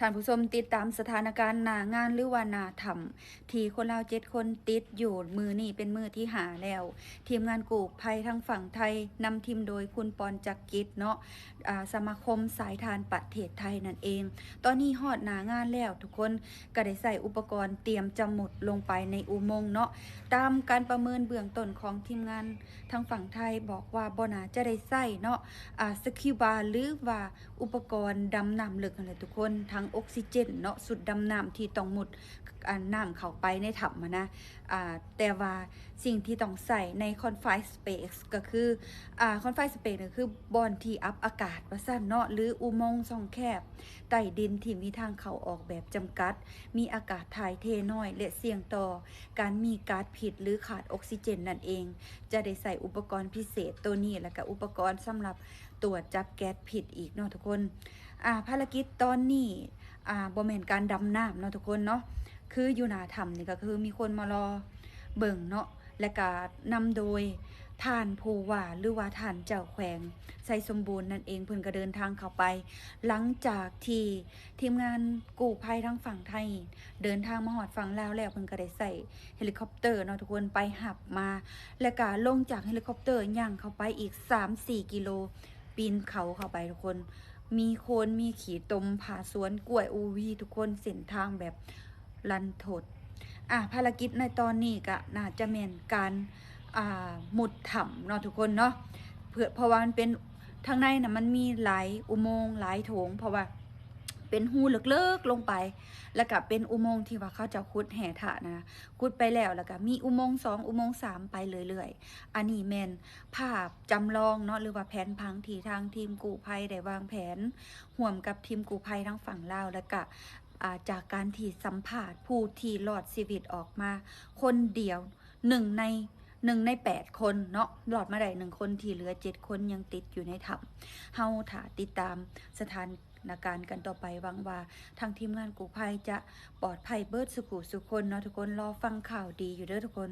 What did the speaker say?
ท่านผู้ชมติดตามสถานการณ์หน้างานหรือว่าหน้าถ้ำที่คนลาว7 คนติดอยู่มือนี่เป็นมือที่หาแล้ว ทีมงานกู้ภัยทางฝั่งไทยนำทีมโดยคุณปอนจักรกิจเนาะสมาคมสายทานประเทศไทยนั่นเอง ตอนนี้ฮอดหน้างานแล้วทุกคนก็ได้ใส่อุปกรณ์เตรียมจะมุดลงไปในอุโมงค์เนาะตามการประเมินเบื้องต้นของทีมงานทางฝั่งไทยบอกว่าบ่น่าจะได้ใส่เนาะสกิวบาหรือว่าอุปกรณ์ดำน้ำลึกนั่นแหละทุกคนทั้งออกซิเจนเนาะสุดดำน้ำที่ต้องมุดน้ำเข้าไปในถ้ำนะแต่ว่าสิ่งที่ต้องใส่ในคอนไฟสเปซก็คือคอนไฟสเปซก็คือบอนที่อัพอากาศว่าซั่นเนาะหรืออุโมงค์ช่องแคบใต้ดินที่มีทางเข้าออกแบบจำกัดมีอากาศถ่ายเทน้อยและเสี่ยงต่อการมีก๊าซพิษหรือขาดออกซิเจนนั่นเองจะได้ใส่อุปกรณ์พิเศษตัวนี้แล้วก็อุปกรณ์สำหรับตรวจจับแก๊สพิษอีกเนาะทุกคนภารกิจตอนนี้บ่แม่นการดำน้ำเนาะทุกคนเนาะคืออยู่หน้าถ้ำนี่ก็คือมีคนมารอเบิ่งเนาะและก็นำโดยท่านผู้ว่าหรือว่าท่านเจ้าแขวงไซสมบูรณ์นั่นเองเพิ่นก็เดินทางเข้าไปหลังจากที่ทีมงานกู้ภัยทั้งฝั่งไทยเดินทางมาฮอดฝั่งลาวแล้วเพิ่นก็ได้ใส่เฮลิคอปเตอร์เนาะทุกคนไปหับมาและก็ลงจากเฮลิคอปเตอร์ย่างเข้าไปอีก 3-4 กิโลปีนเขาเข้าไปทุกคนมีโคนมีขี่ตมผาสวนกล้วยอูวีทุกคนเส้นทางแบบลันทดภารกิจในตอนนี้ก็น่าจะแม่นการหมุดถ้ำเนาะทุกคนเนาะเพราะว่ามันเป็นทางในน่ะมันมีหลายอุโมงค์หลายโถงเพราะว่าเป็นหูเลิกๆลงไปแล้วก็เป็นอุโมงค์ที่ว่าเขาจะขุดแห่ถะนะขุดไปแล้วก็มีอุโมงค์2อุโมงค์3ไปเรื่อยๆอันนี้แม่นภาพจำลองเนาะหรือว่าแผนพังที่ทางทีมกู้ภัยได้วางแผนร่วมกับทีมกู้ภัยทั้งฝั่งลาวแล้วก็จากการที่สัมภาษณ์ผู้ที่รอดชีวิตออกมาคนเดียว1 ใน 8 คนเนาะรอดมาได้1 คนที่เหลือ7 คนยังติดอยู่ในถ้ำเฮาถ้าติดตามสถานการณ์กันต่อไปหวังว่าทางทีมงานกู้ภัยจะปลอดภัยเบิดสุขสุคนเนาะทุกคนรอฟังข่าวดีอยู่เด้อทุกคน